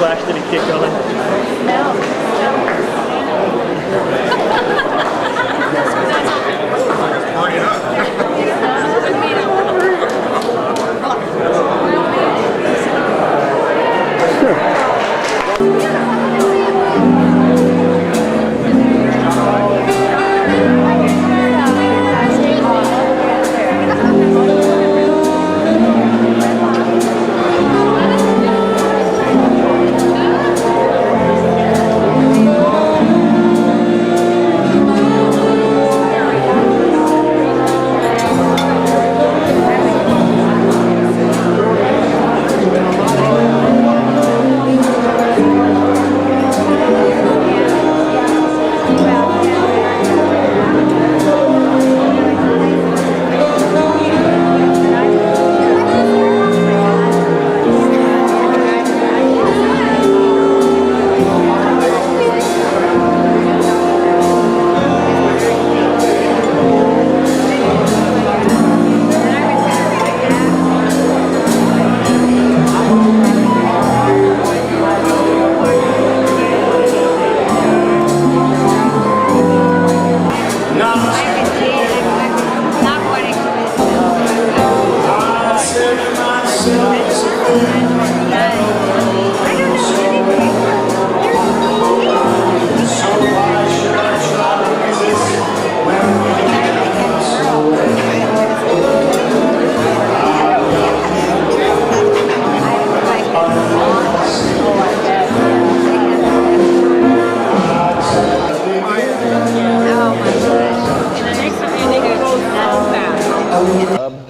Flash, did it kick on?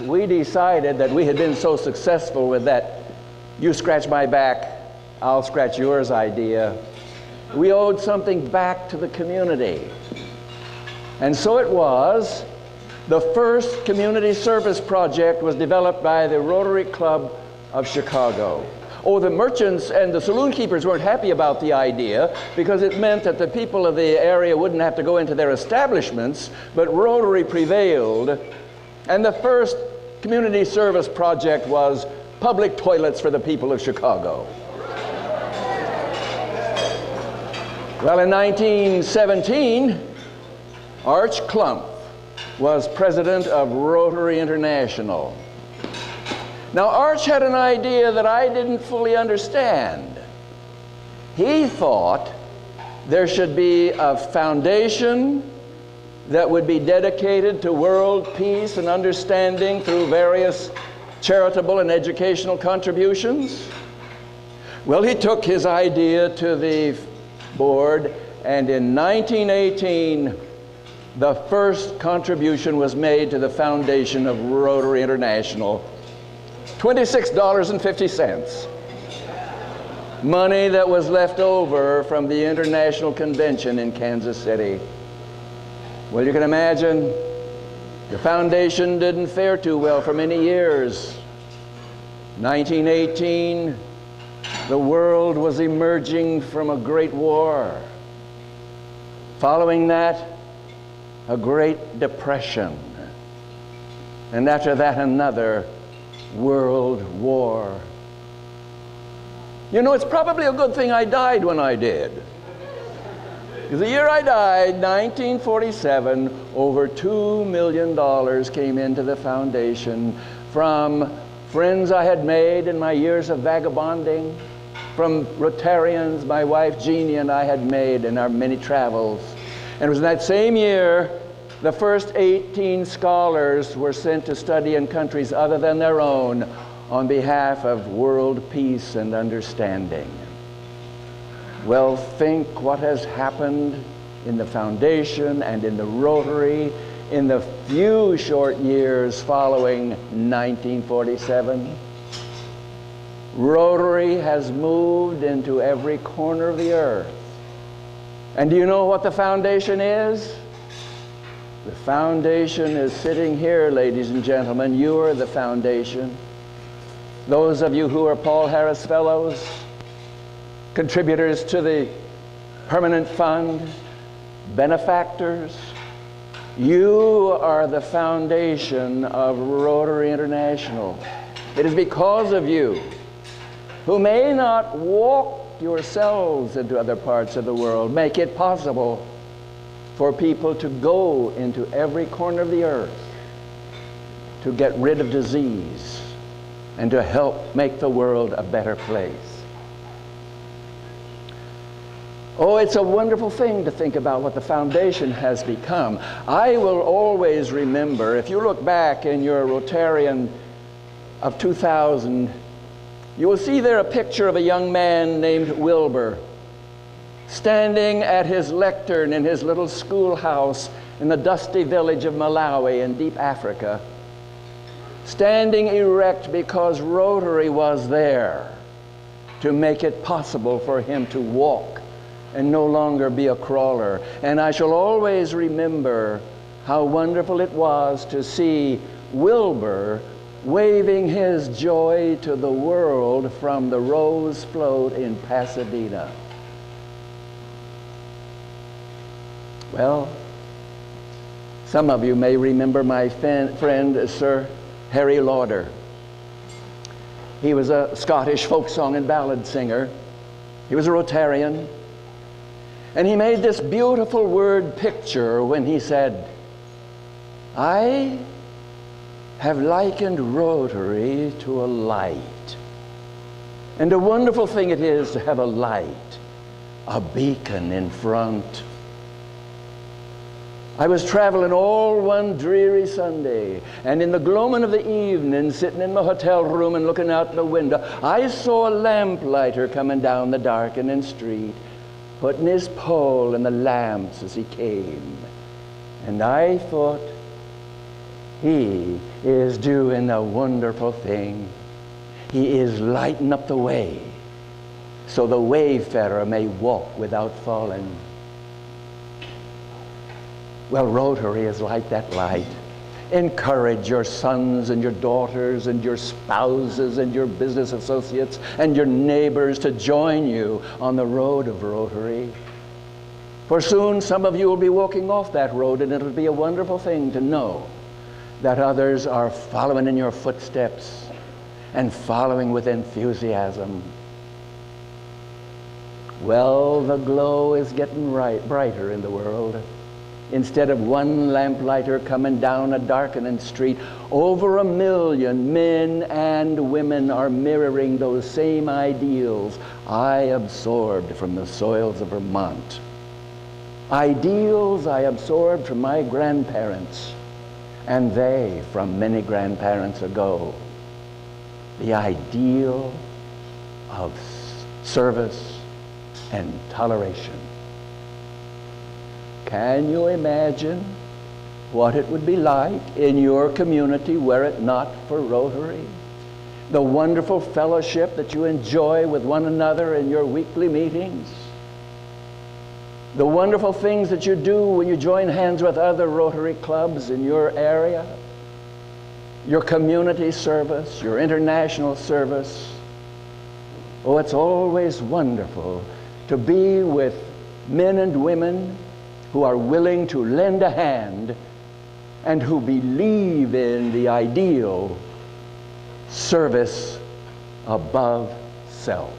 We decided that we had been so successful with that "you scratch my back, I'll scratch yours" idea. We owed something back to the community. And so it was, the first community service project was developed by the Rotary Club of Chicago. Oh, the merchants and the saloon keepers weren't happy about the idea because it meant that the people of the area wouldn't have to go into their establishments, but Rotary prevailed. And the first community service project was public toilets for the people of Chicago. Well, in 1917, Arch Clump was president of Rotary International. Now, Arch had an idea that I didn't fully understand. He thought there should be a foundation that would be dedicated to world peace and understanding through various charitable and educational contributions. Well, he took his idea to the board, and in 1918, the first contribution was made to the foundation of Rotary International. $26.50. Money that was left over from the International Convention in Kansas City. Well, you can imagine the foundation didn't fare too well for many years. 1918, the world was emerging from a great war. Following that, a Great Depression. And after that, another World War. You know, it's probably a good thing I died when I did. Because the year I died, 1947, over $2 million came into the foundation from friends I had made in my years of vagabonding, from Rotarians my wife Jeannie and I had made in our many travels. And it was in that same year the first 18 scholars were sent to study in countries other than their own on behalf of world peace and understanding. Well, think what has happened in the foundation and in the Rotary in the few short years following 1947. Rotary has moved into every corner of the earth. And do you know what the foundation is? The foundation is sitting here, ladies and gentlemen. You are the foundation. Those of you who are Paul Harris Fellows, contributors to the Permanent Fund, benefactors, you are the foundation of Rotary International. It is because of you, who may not walk yourselves into other parts of the world. Make it possible for people to go into every corner of the earth to get rid of disease and to help make the world a better place. Oh, it's a wonderful thing to think about what the foundation has become. I will always remember, if you look back in your Rotarian of 2000, you will see there a picture of a young man named Wilbur standing at his lectern in his little schoolhouse in the dusty village of Malawi in deep Africa, standing erect because Rotary was there to make it possible for him to walk and no longer be a crawler. And I shall always remember how wonderful it was to see Wilbur waving his joy to the world from the Rose Float in Pasadena. Well, some of you may remember my friend Sir Harry Lauder. He was a Scottish folk song and ballad singer. He was a Rotarian. And he made this beautiful word picture when he said, "I have likened Rotary to a light. And a wonderful thing it is to have a light, a beacon in front." I was traveling all one dreary Sunday, and in the gloaming of the evening, sitting in my hotel room and looking out the window, I saw a lamplighter coming down the darkening street, putting his pole in the lamps as he came. And I thought, he is doing a wonderful thing. He is lighting up the way so the wayfarer may walk without falling. Well, Rotary is like that light. Encourage your sons and your daughters and your spouses and your business associates and your neighbors to join you on the road of Rotary. For soon some of you will be walking off that road, and it'll be a wonderful thing to know that others are following in your footsteps and following with enthusiasm. Well, the glow is getting brighter in the world. Instead of one lamplighter coming down a darkening street, over 1 million men and women are mirroring those same ideals I absorbed from the soils of Vermont. Ideals I absorbed from my grandparents, and they from many grandparents ago. The ideal of service and toleration. Can you imagine what it would be like in your community were it not for Rotary? The wonderful fellowship that you enjoy with one another in your weekly meetings. The wonderful things that you do when you join hands with other Rotary clubs in your area. Your community service, your international service. Oh, it's always wonderful to be with men and women who are willing to lend a hand and who believe in the ideal service above self.